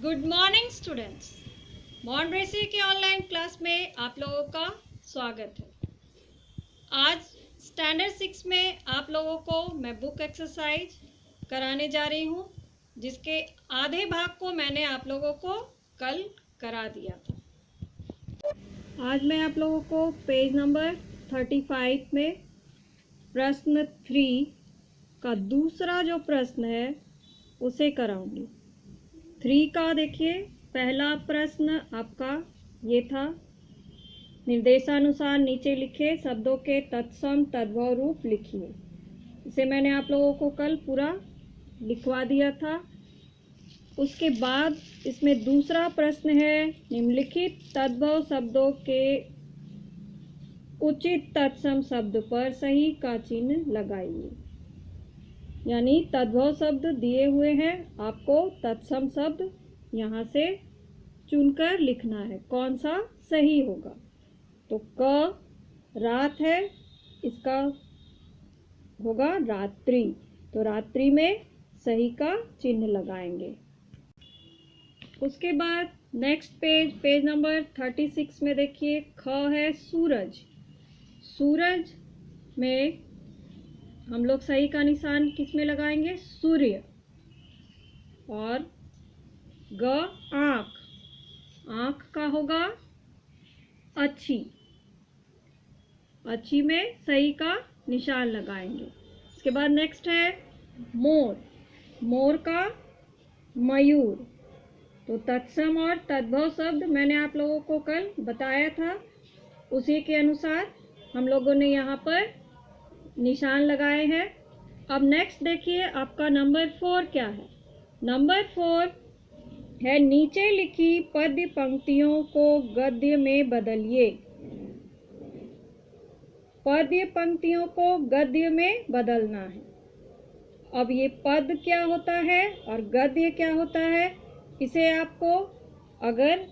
Good morning students. मॉन्ट्रेसी के online class में आप लोगों का स्वागत है। आज स्टैंडर्ड 6 में आप लोगों को मैं बुक एक्सरसाइज कराने जा रही हूँ, जिसके आधे भाग को मैंने आप लोगों को कल करा दिया था। आज मैं आप लोगों को पेज नंबर 35 में प्रश्न 3 का दूसरा जो प्रश्न है उसे कराऊंगी। 3 का देखिए, पहला प्रश्न आपका ये था, निर्देशानुसार नीचे लिखे शब्दों के तत्सम तद्भव रूप लिखिए। इसे मैंने आप लोगों को कल पूरा लिखवा दिया था। उसके बाद इसमें दूसरा प्रश्न है, निम्नलिखित तद्भव शब्दों के उचित तत्सम शब्द पर सही का चिन्ह लगाइए। यानी तद्भव शब्द दिए हुए हैं, आपको तत्सम शब्द यहाँ से चुनकर लिखना है, कौन सा सही होगा। तो क रात है, इसका होगा रात्रि, तो रात्रि में सही का चिन्ह लगाएंगे। उसके बाद नेक्स्ट पेज नंबर 36 में देखिए, ख है सूरज। सूरज में हम लोग सही का निशान किस में लगाएंगे? सूर्य। और ग आँख, आँख का होगा अच्छी, अच्छी में सही का निशान लगाएंगे। इसके बाद नेक्स्ट है मोर, मोर का मयूर। तो तत्सम और तद्भव शब्द मैंने आप लोगों को कल बताया था, उसी के अनुसार हम लोगों ने यहाँ पर निशान लगाए हैं। अब नेक्स्ट देखिए, आपका नंबर 4 क्या है? नंबर 4 है, नीचे लिखी पद्य पंक्तियों को गद्य में बदलिए। पद्य पंक्तियों को गद्य में बदलना है। अब ये पद क्या होता है और गद्य क्या होता है, इसे आपको अगर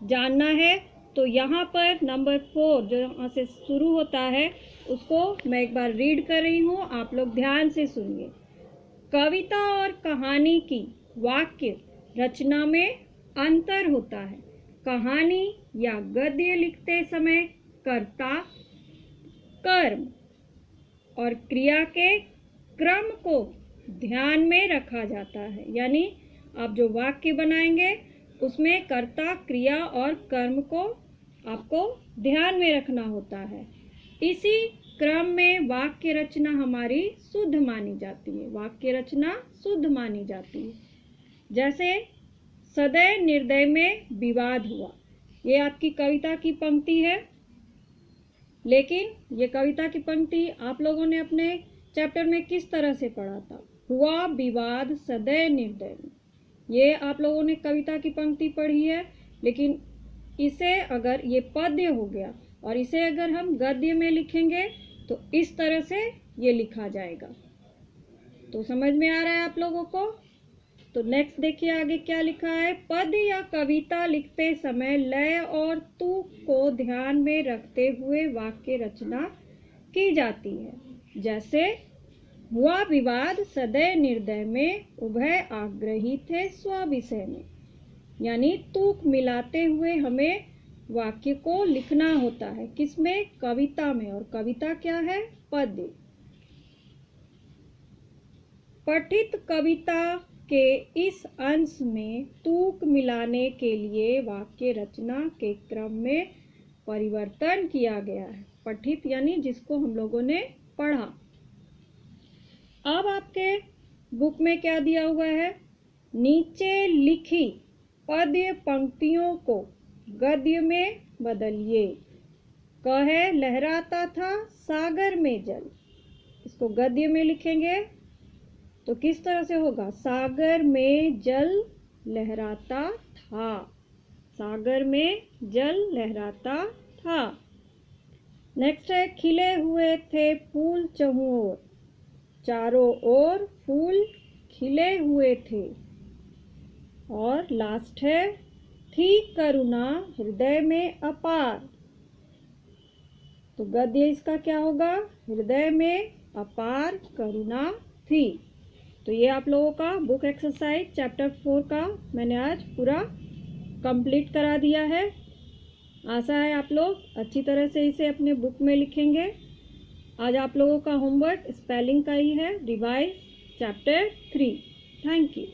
जानना है तो यहाँ पर नंबर 4 जो यहाँ से शुरू होता है उसको मैं एक बार रीड कर रही हूँ, आप लोग ध्यान से सुनिए। कविता और कहानी की वाक्य रचना में अंतर होता है। कहानी या गद्य लिखते समय कर्ता, कर्म और क्रिया के क्रम को ध्यान में रखा जाता है। यानी आप जो वाक्य बनाएंगे उसमें कर्ता, क्रिया और कर्म को आपको ध्यान में रखना होता है। इसी क्रम में वाक्य रचना हमारी शुद्ध मानी जाती है, वाक्य रचना शुद्ध मानी जाती है। जैसे सदय निर्दय में विवाद हुआ, ये आपकी कविता की पंक्ति है, लेकिन ये कविता की पंक्ति आप लोगों ने अपने चैप्टर में किस तरह से पढ़ा था? हुआ विवाद सदय निर्दय में, ये आप लोगों ने कविता की पंक्ति पढ़ी है। लेकिन इसे अगर ये पद्य हो गया और इसे अगर हम गद्य में लिखेंगे तो इस तरह से ये लिखा जाएगा। तो समझ में आ रहा है आप लोगों को? तो नेक्स्ट देखिए आगे क्या लिखा है। पद्य या कविता लिखते समय लय और तुक को ध्यान में रखते हुए वाक्य रचना की जाती है। जैसे हुआ विवाद सदय निर्दय में, उभय आग्रही थे स्व विषय में। यानी तुक मिलाते हुए हमें वाक्य को लिखना होता है, किसमें? कविता में। और कविता क्या है? पद्य। पठित कविता के इस अंश में तुक मिलाने के लिए वाक्य रचना के क्रम में परिवर्तन किया गया है। पठित यानी जिसको हम लोगों ने पढ़ा। अब आपके बुक में क्या दिया हुआ है? नीचे लिखी पद्य पंक्तियों को गद्य में बदलिए। कहे लहराता था सागर में जल, इसको गद्य में लिखेंगे तो किस तरह से होगा? सागर में जल लहराता था, सागर में जल लहराता था। नेक्स्ट है, खिले हुए थे फूल चहुं ओर, चारों ओर फूल खिले हुए थे। और लास्ट है, थी करुणा हृदय में अपार, तो गद्य इसका क्या होगा? हृदय में अपार करुणा थी। तो ये आप लोगों का बुक एक्सरसाइज चैप्टर 4 का मैंने आज पूरा कंप्लीट करा दिया है। आशा है आप लोग अच्छी तरह से इसे अपने बुक में लिखेंगे। आज आप लोगों का होमवर्क स्पेलिंग का ही है, रिवाइज चैप्टर 3। Thank you.